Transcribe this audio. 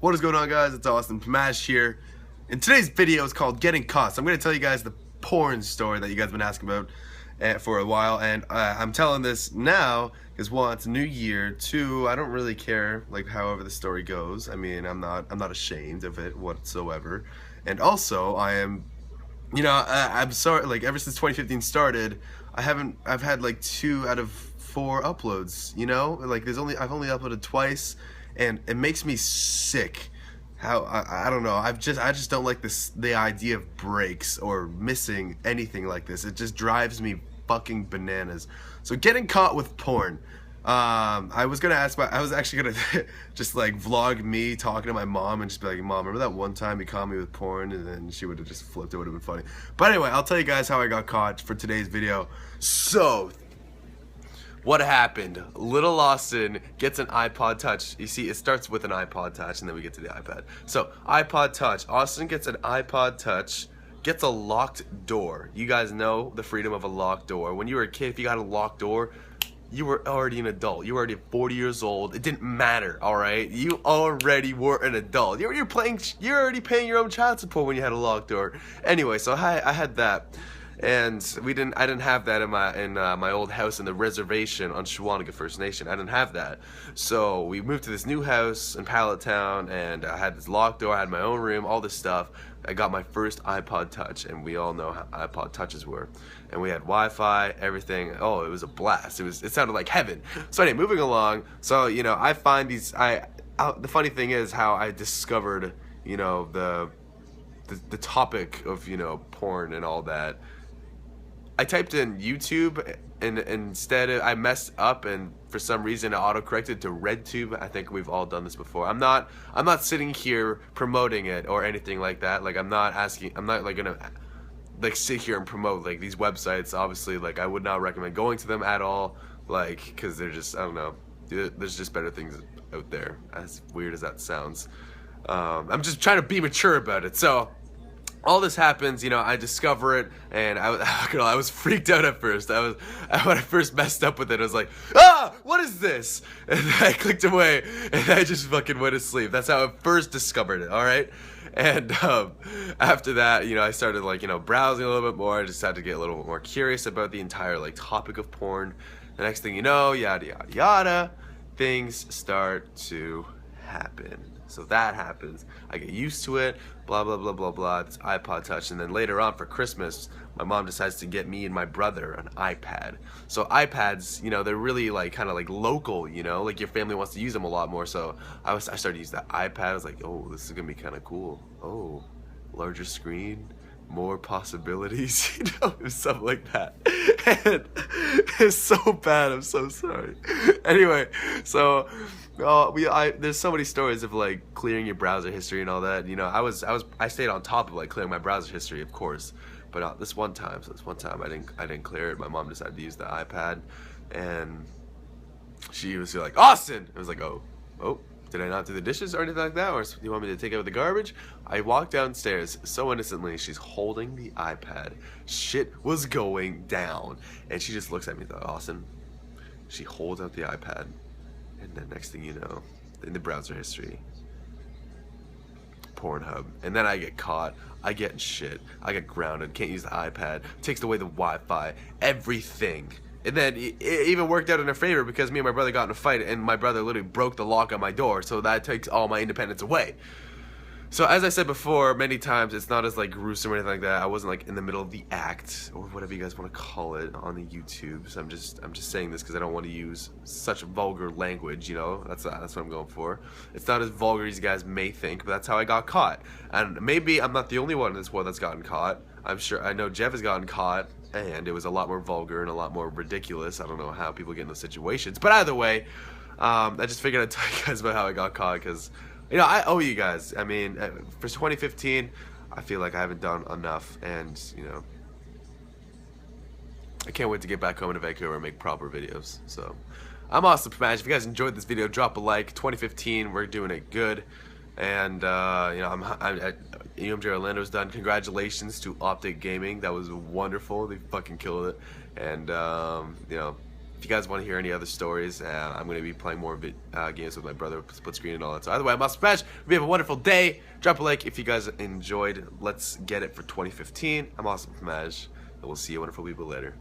What is going on, guys? It's Austin Pamash here. And today's video is called Getting Caught. So I'm going to tell you guys the porn story that you guys have been asking about for a while. And I'm telling this now because one, it's a new year. Two, I don't really care like however the story goes. I mean, I'm not ashamed of it whatsoever. And also, I am, I'm sorry. Like ever since 2015 started, I've had like 2 out of 4 uploads. Like I've only uploaded twice. And it makes me sick. How I don't know. I just don't like the idea of breaks or missing anything like this. It just drives me fucking bananas. So getting caught with porn. I was actually gonna just like vlog me talking to my mom and just be like, Mom, remember that one time you caught me with porn? And then she would have just flipped. It would have been funny. But anyway, I'll tell you guys how I got caught for today's video. So what happened? Little Austin gets an iPod Touch. You see, it starts with an iPod Touch and then we get to the iPad. So, iPod Touch. Austin gets an iPod Touch, gets a locked door. You guys know the freedom of a locked door. When you were a kid, if you got a locked door, you were already an adult. You were already 40 years old. It didn't matter, alright? You already were an adult. You're already paying your own child support when you had a locked door. Anyway, so I had that. And I didn't have that in my old house in the reservation on Shawanaga First Nation. I didn't have that. So we moved to this new house in Pallet Town, and I had this locked door, I had my own room, all this stuff. I got my first iPod Touch, and we all know how iPod Touches were. And we had Wi-Fi, everything. Oh, it was a blast. It sounded like heaven. So anyway, moving along. So, I find these, the funny thing is how I discovered, the topic of, porn and all that. I typed in YouTube and instead I messed up and for some reason it auto-corrected to RedTube. I think we've all done this before. I'm not sitting here promoting it or anything like that. Like I'm not like gonna like sit here and promote like these websites. Obviously, like I would not recommend going to them at all, like because they're just, I don't know, there's just better things out there, as weird as that sounds. I'm just trying to be mature about it. So all this happens, I discover it, and I was freaked out at first. When I first messed up with it, I was like, what is this? And I clicked away, and I just fucking went to sleep. That's how I first discovered it, alright? And after that, I started browsing a little bit more. I just had to get a little bit more curious about the entire topic of porn. The next thing you know, yada yada yada, things start to happen. So that happens. I get used to it, blah, blah, blah, blah, blah. It's iPod Touch. And then later on for Christmas, my mom decides to get me and my brother an iPad. So iPads, they're really kind of local, like your family wants to use them a lot more. So I started to use that iPad. I was like, oh, this is going to be kind of cool. Oh, larger screen, more possibilities, it was something like that. And it's so bad. I'm so sorry. Anyway, so there's so many stories of clearing your browser history and all that. I stayed on top of clearing my browser history, of course, but this one time I didn't clear it. My mom decided to use the iPad, and she was like, Austin. I was like, oh, did I not do the dishes or anything like that, or do you want me to take out the garbage? I walked downstairs so innocently. She's holding the iPad. Shit was going down, and she just looks at me like, Austin. She holds out the iPad. And then next thing you know, in the browser history, Pornhub. And then I get caught. I get in shit. I get grounded. Can't use the iPad. Takes away the Wi-Fi. Everything. And then it even worked out in her favor because me and my brother got in a fight and my brother literally broke the lock on my door. So that takes all my independence away. So as I said before many times, it's not as gruesome or anything like that. I wasn't in the middle of the act or whatever you guys want to call it on the YouTube. So I'm just saying this because I don't want to use such vulgar language. That's what I'm going for. It's not as vulgar as you guys may think, but that's how I got caught. And maybe I'm not the only one in this world that's gotten caught. I know Jeff has gotten caught, and it was a lot more vulgar and a lot more ridiculous. I don't know how people get in those situations, but either way, I just figured I'd tell you guys about how I got caught because. I owe you guys. I mean, for 2015, I feel like I haven't done enough, and, I can't wait to get back home to Vancouver and make proper videos. So, I'm Austin Pamash. If you guys enjoyed this video, drop a like. 2015, we're doing it good. And, UMJ Orlando's done. Congratulations to Optic Gaming. That was wonderful. They fucking killed it. And, If you guys want to hear any other stories, I'm going to be playing more games with my brother, split screen and all that. So either way, I'm Awesome Smash. We have a wonderful day. Drop a like if you guys enjoyed. Let's get it for 2015. I'm Awesome Smash, and we'll see you wonderful people later.